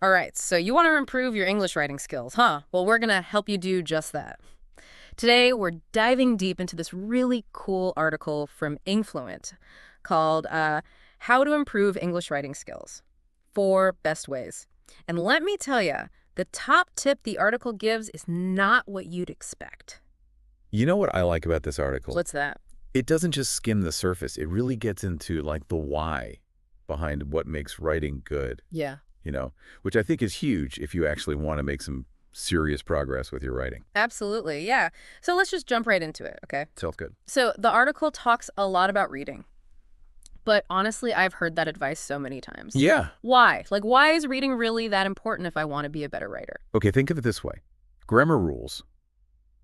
All right, so you want to improve your English writing skills, huh? Well, we're going to help you do just that. Today, we're diving deep into this really cool article from Influent called How to Improve English Writing Skills. 4 Best Ways. And let me tell you, the top tip the article gives is not what you'd expect. You know what I like about this article? What's that? It doesn't just skim the surface. It really gets into like the why behind what makes writing good, Yeah. which I think is huge if you actually want to make some serious progress with your writing. Absolutely, yeah. So let's just jump right into it, okay? Sounds good. So the article talks a lot about reading. But honestly, I've heard that advice so many times. Yeah. Why? Like, why is reading really that important if I want to be a better writer? Okay, think of it this way. Grammar rules,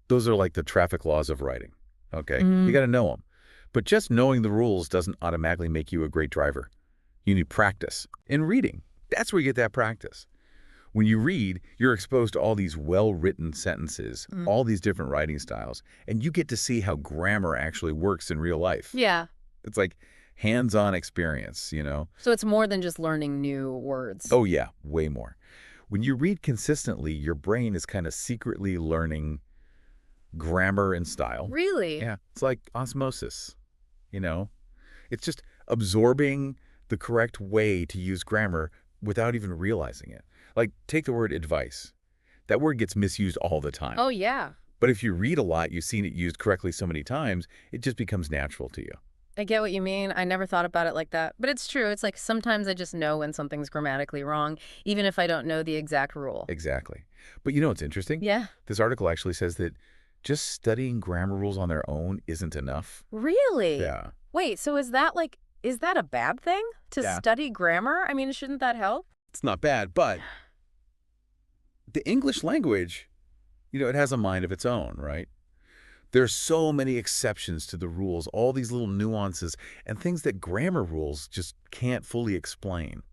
those are like the traffic laws of writing, okay? You got to know them. But just knowing the rules doesn't automatically make you a great driver. You need practice. In reading, that's where you get that practice. When you read, you're exposed to all these well-written sentences, all these different writing styles, and you get to see how grammar actually works in real life. Yeah. It's like hands-on experience. So it's more than just learning new words. Oh, yeah, way more. When you read consistently, your brain is kind of secretly learning grammar and style. Really? Yeah, it's like osmosis. It's just absorbing the correct way to use grammar without even realizing it. Like, take the word advice. That word gets misused all the time. Oh, yeah. But if you read a lot, you've seen it used correctly so many times, it just becomes natural to you. I get what you mean. I never thought about it like that. But it's true. It's like sometimes I just know when something's grammatically wrong, even if I don't know the exact rule. Exactly. But you know what's interesting? Yeah. This article actually says that just studying grammar rules on their own isn't enough. Really? Yeah. Wait, so is that a bad thing to Yeah. study grammar? I mean, shouldn't that help? It's not bad, but the English language, it has a mind of its own, right? There's so many exceptions to the rules, all these little nuances and things that grammar rules just can't fully explain.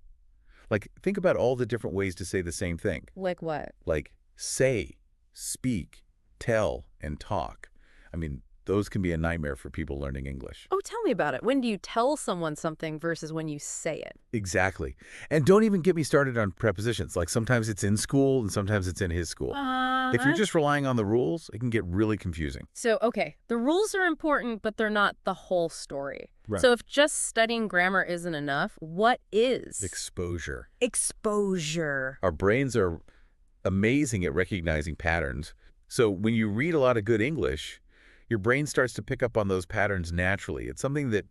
Like, think about all the different ways to say the same thing. Like what? Like say, speak, tell, and talk. I mean, those can be a nightmare for people learning English. Oh, tell me about it. When do you tell someone something versus when you say it? Exactly. And don't even get me started on prepositions. Like, sometimes it's in school and sometimes it's in his school. If you're just relying on the rules, it can get really confusing. So, okay, the rules are important, but they're not the whole story. Right. So if just studying grammar isn't enough, what is? Exposure. Exposure. Our brains are amazing at recognizing patterns. So when you read a lot of good English, your brain starts to pick up on those patterns naturally. It's something that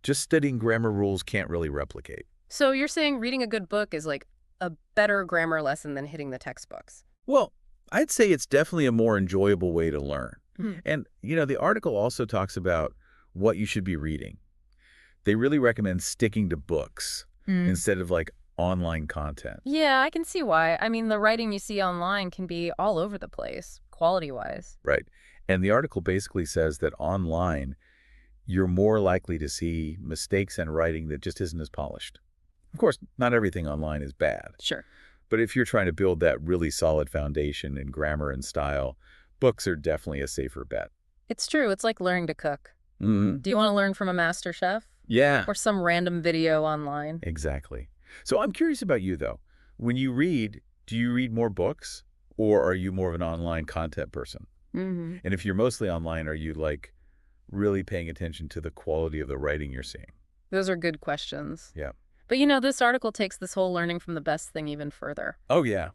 just studying grammar rules can't really replicate. So you're saying reading a good book is like a better grammar lesson than hitting the textbooks? Well, I'd say it's definitely a more enjoyable way to learn. Mhm. And, the article also talks about what you should be reading. They really recommend sticking to books instead of like online content. Yeah, I can see why. I mean, the writing you see online can be all over the place, quality-wise. Right. And the article basically says that online, you're more likely to see mistakes in writing that just isn't as polished. Of course, not everything online is bad. Sure. But if you're trying to build that really solid foundation in grammar and style, books are definitely a safer bet. It's true. It's like learning to cook. Mm-hmm. Do you want to learn from a master chef? Yeah. Or some random video online? Exactly. So I'm curious about you, though. When you read, do you read more books or are you more of an online content person? Mm-hmm. And if you're mostly online, are you like really paying attention to the quality of the writing you're seeing? Those are good questions. Yeah. But this article takes this whole learning from the best thing even further. Oh, yeah.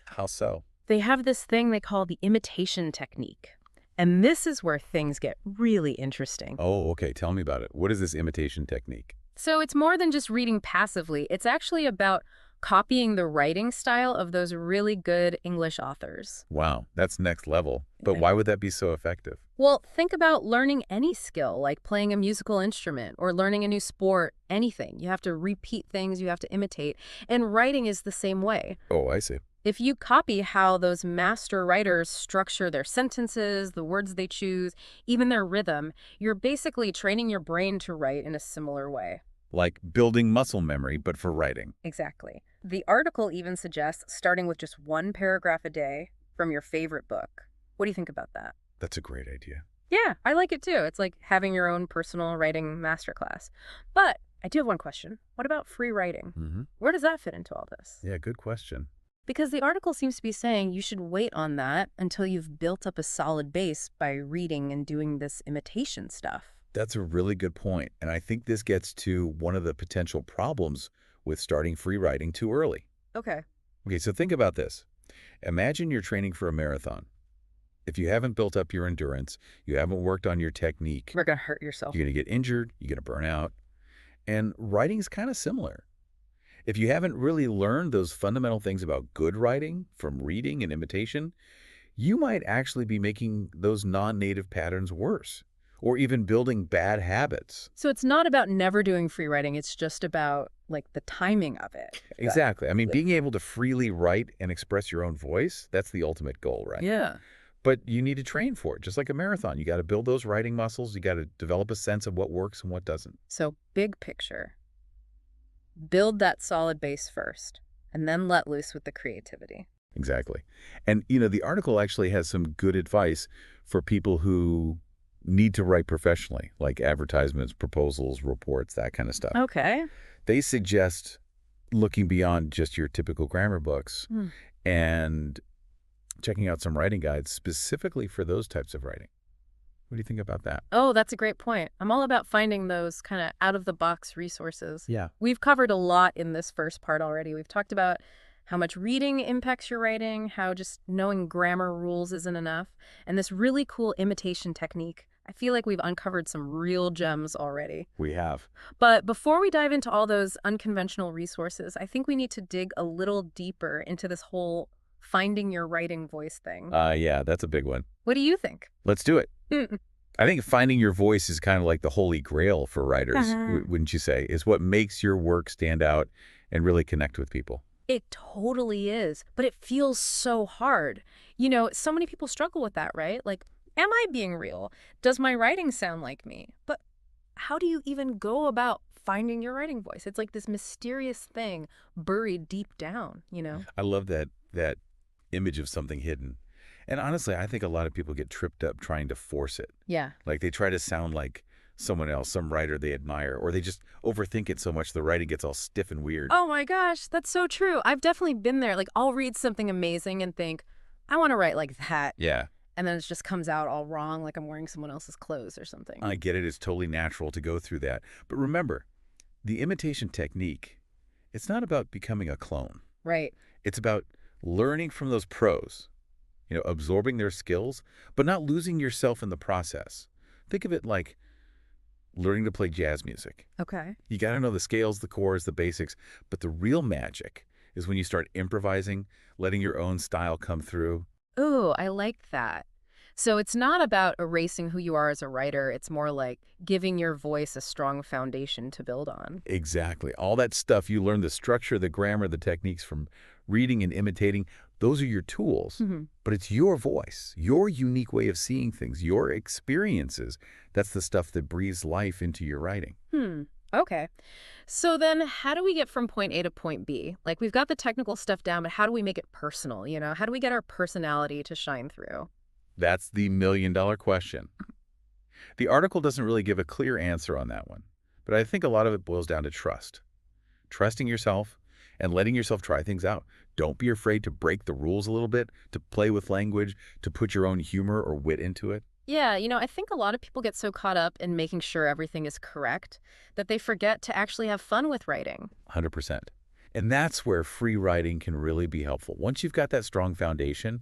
How so? They have this thing they call the imitation technique. And this is where things get really interesting. Oh, okay. Tell me about it. What is this imitation technique? So it's more than just reading passively. It's actually about copying the writing style of those really good English authors. Wow, that's next level. But why would that be so effective? Well, think about learning any skill, like playing a musical instrument or learning a new sport, anything. You have to repeat things, you have to imitate. And writing is the same way. Oh, I see. If you copy how those master writers structure their sentences, the words they choose, even their rhythm, you're basically training your brain to write in a similar way. Like building muscle memory, but for writing. Exactly. The article even suggests starting with just 1 paragraph a day from your favorite book. What do you think about that? That's a great idea. Yeah, I like it too. It's like having your own personal writing masterclass. But I do have one question. What about free writing? Mm-hmm. Where does that fit into all this? Yeah, good question. Because the article seems to be saying you should wait on that until you've built up a solid base by reading and doing this imitation stuff. That's a really good point, and I think this gets to one of the potential problems with starting free writing too early. Okay. Okay, so think about this. Imagine you're training for a marathon. If you haven't built up your endurance, you haven't worked on your technique, You're going to hurt yourself. you're going to get injured, you're going to burn out. And writing's kind of similar. If you haven't really learned those fundamental things about good writing from reading and imitation, you might actually be making those non-native patterns worse or even building bad habits. So it's not about never doing free writing. It's just about like the timing of it. Exactly. I mean, being able to freely write and express your own voice, that's the ultimate goal, right? Yeah. But you need to train for it, just like a marathon. You got to build those writing muscles. You got to develop a sense of what works and what doesn't. So big picture, build that solid base first and then let loose with the creativity. Exactly. And, the article actually has some good advice for people who need to write professionally, like advertisements, proposals, reports, that kind of stuff. Okay. They suggest looking beyond just your typical grammar books and checking out some writing guides specifically for those types of writing. What do you think about that? Oh, that's a great point. I'm all about finding those kind of out-of-the-box resources. Yeah. We've covered a lot in this first part already. We've talked about how much reading impacts your writing, how just knowing grammar rules isn't enough, and this really cool imitation technique. I feel like we've uncovered some real gems already. We have. But before we dive into all those unconventional resources, I think we need to dig a little deeper into this whole finding your writing voice thing. Yeah, that's a big one. What do you think? Let's do it. Mm. I think finding your voice is kind of like the holy grail for writers, wouldn't you say? Is what makes your work stand out and really connect with people. It totally is, but it feels so hard. So many people struggle with that, right? Like, am I being real? Does my writing sound like me? But how do you even go about finding your writing voice? It's like this mysterious thing buried deep down. I love that image of something hidden. And honestly, I think a lot of people get tripped up trying to force it. Yeah. Like they try to sound like someone else, some writer they admire, or they just overthink it so much the writing gets all stiff and weird. Oh my gosh, that's so true. I've definitely been there. Like, I'll read something amazing and think, I want to write like that. Yeah. And then it just comes out all wrong, like I'm wearing someone else's clothes or something. I get it. It's totally natural to go through that. But remember, the imitation technique, it's not about becoming a clone. Right. It's about learning from those pros, absorbing their skills, but not losing yourself in the process. Think of it like learning to play jazz music. Okay. You got to know the scales, the chords, the basics, but the real magic is when you start improvising, letting your own style come through. Ooh, I like that. So it's not about erasing who you are as a writer. It's more like giving your voice a strong foundation to build on. Exactly. All that stuff, you learn the structure, the grammar, the techniques from reading and imitating. Those are your tools. But it's your voice, your unique way of seeing things, your experiences. That's the stuff that breathes life into your writing. Okay. So then how do we get from point A to point B? Like, we've got the technical stuff down, but how do we make it personal? How do we get our personality to shine through? That's the million-dollar question. The article doesn't really give a clear answer on that one, but I think a lot of it boils down to trust. Trusting yourself and letting yourself try things out. Don't be afraid to break the rules a little bit, to play with language, to put your own humor or wit into it. Yeah, I think a lot of people get so caught up in making sure everything is correct that they forget to actually have fun with writing. 100%. And that's where free writing can really be helpful. Once you've got that strong foundation,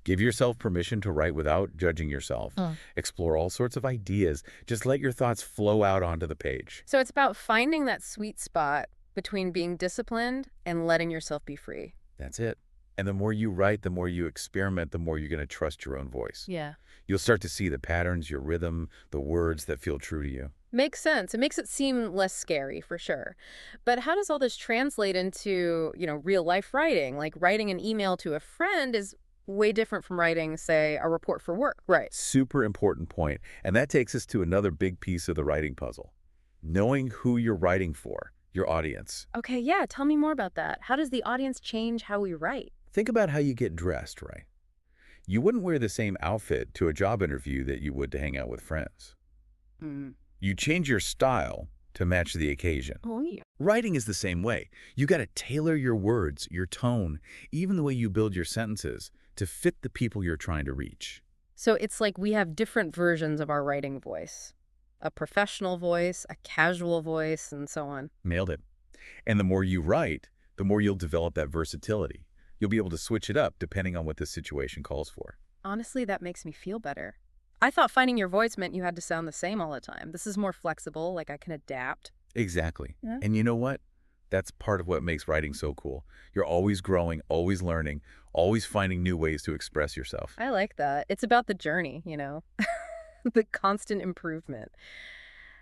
give yourself permission to write without judging yourself. Explore all sorts of ideas. Just let your thoughts flow out onto the page. So it's about finding that sweet spot between being disciplined and letting yourself be free. That's it. And the more you write, the more you experiment, the more you're going to trust your own voice. Yeah. You'll start to see the patterns, your rhythm, the words that feel true to you. Makes sense. It makes it seem less scary, for sure. But how does all this translate into, real life writing? Like, writing an email to a friend is way different from writing, say, a report for work. Right. Super important point. And that takes us to another big piece of the writing puzzle. Knowing who you're writing for, your audience. Okay, yeah. Tell me more about that. How does the audience change how we write? Think about how you get dressed, right? You wouldn't wear the same outfit to a job interview that you would to hang out with friends. You change your style to match the occasion. Oh, yeah. Writing is the same way. You got to tailor your words, your tone, even the way you build your sentences to fit the people you're trying to reach. So it's like we have different versions of our writing voice. A professional voice, a casual voice, and so on. Nailed it. And the more you write, the more you'll develop that versatility. You'll be able to switch it up depending on what the situation calls for. Honestly, that makes me feel better. I thought finding your voice meant you had to sound the same all the time. This is more flexible, like I can adapt. Exactly. Yeah. And you know what? That's part of what makes writing so cool. You're always growing, always learning, always finding new ways to express yourself. I like that. It's about the journey, the constant improvement.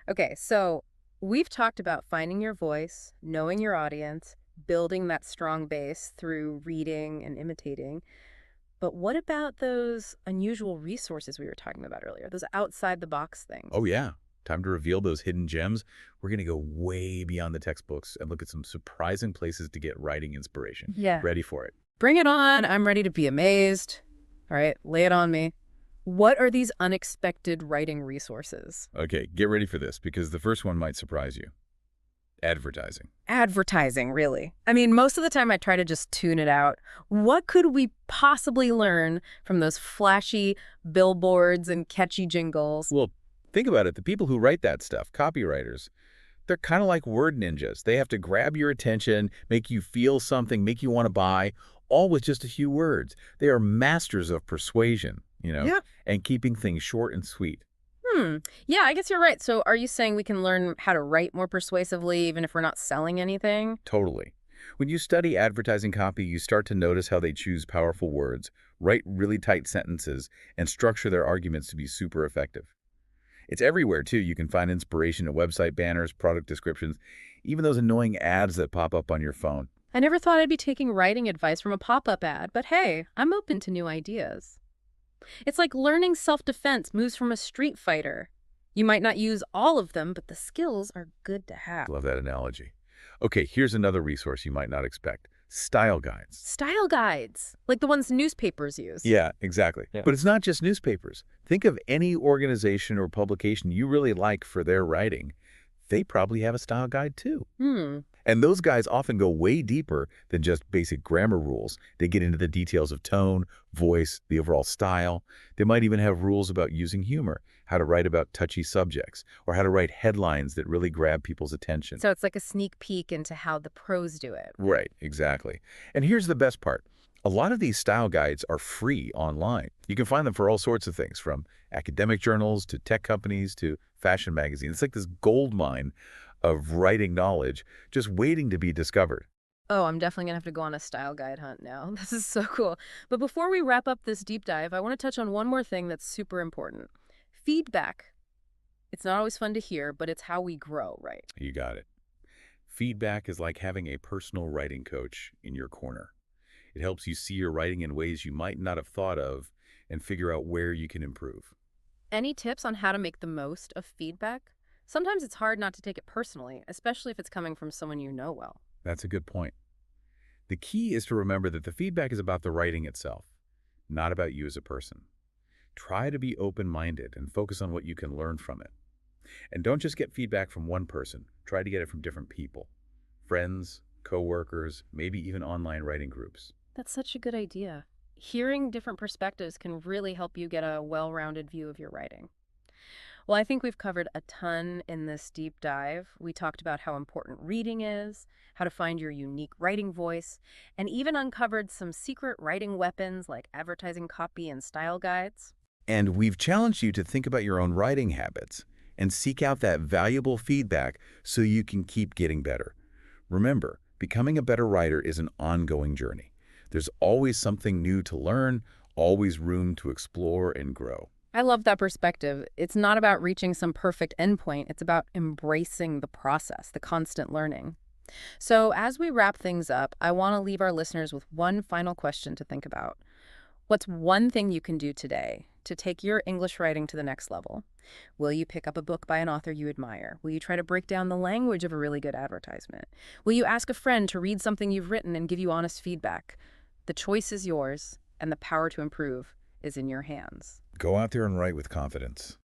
Okay, so we've talked about finding your voice, knowing your audience, building that strong base through reading and imitating. But what about those unusual resources we were talking about earlier, those outside the box Oh, things? yeah. Time to reveal those hidden gems. We're going to go way beyond the textbooks and look at some surprising places to get writing inspiration. Yeah. Ready for it? Bring it on. I'm ready to be amazed. All right, lay it on me. What are these unexpected writing resources? Okay, get ready for this because the first one might surprise you. Advertising. Advertising, really. I mean, most of the time I try to just tune it out. What could we possibly learn from those flashy billboards and catchy jingles? Well, think about it. The people who write that stuff, copywriters, they're kind of like word ninjas. They have to grab your attention, make you feel something, make you want to buy, all with just a few words. They are masters of persuasion, Yeah. and keeping things short and sweet. Yeah, I guess you're right. So are you saying we can learn how to write more persuasively even if we're not selling anything? Totally. When you study advertising copy, you start to notice how they choose powerful words, write really tight sentences, and structure their arguments to be super effective. It's everywhere, too. You can find inspiration in website banners, product descriptions, even those annoying ads that pop up on your phone. I never thought I'd be taking writing advice from a pop-up ad, but hey, I'm open to new ideas. It's like learning self-defense moves from a street fighter. You might not use all of them, but the skills are good to have. Love that analogy. Okay, here's another resource you might not expect. Style guides. Style guides, like the ones newspapers use. Yeah, exactly. Yeah. But it's not just newspapers. Think of any organization or publication you really like for their writing. They probably have a style guide too. Hmm. And those guides often go way deeper than just basic grammar rules. They get into the details of tone, voice, the overall style. They might even have rules about using humor, how to write about touchy subjects, or how to write headlines that really grab people's attention. So it's like a sneak peek into how the pros do it. Right, exactly. And here's the best part. A lot of these style guides are free online. You can find them for all sorts of things, from academic journals to tech companies to fashion magazines. It's like this gold mine of writing knowledge just waiting to be discovered. Oh, I'm definitely going to have to go on a style guide hunt now. This is so cool. But before we wrap up this deep dive, I want to touch on one more thing that's super important. Feedback. It's not always fun to hear, but it's how we grow, right? You got it. Feedback is like having a personal writing coach in your corner. It helps you see your writing in ways you might not have thought of and figure out where you can improve. Any tips on how to make the most of feedback? Sometimes it's hard not to take it personally, especially if it's coming from someone you know well. That's a good point. The key is to remember that the feedback is about the writing itself, not about you as a person. Try to be open-minded and focus on what you can learn from it. And don't just get feedback from one person. Try to get it from different people. Friends, coworkers, maybe even online writing groups. That's such a good idea. Hearing different perspectives can really help you get a well-rounded view of your writing. Well, I think we've covered a ton in this deep dive. We talked about how important reading is, how to find your unique writing voice, and even uncovered some secret writing weapons like advertising copy and style guides. And we've challenged you to think about your own writing habits and seek out that valuable feedback so you can keep getting better. Remember, becoming a better writer is an ongoing journey. There's always something new to learn, always room to explore and grow. I love that perspective. It's not about reaching some perfect endpoint. It's about embracing the process, the constant learning. So as we wrap things up, I want to leave our listeners with one final question to think about. What's one thing you can do today to take your English writing to the next level? Will you pick up a book by an author you admire? Will you try to break down the language of a really good advertisement? Will you ask a friend to read something you've written and give you honest feedback? The choice is yours, and the power to improve is in your hands. Go out there and write with confidence.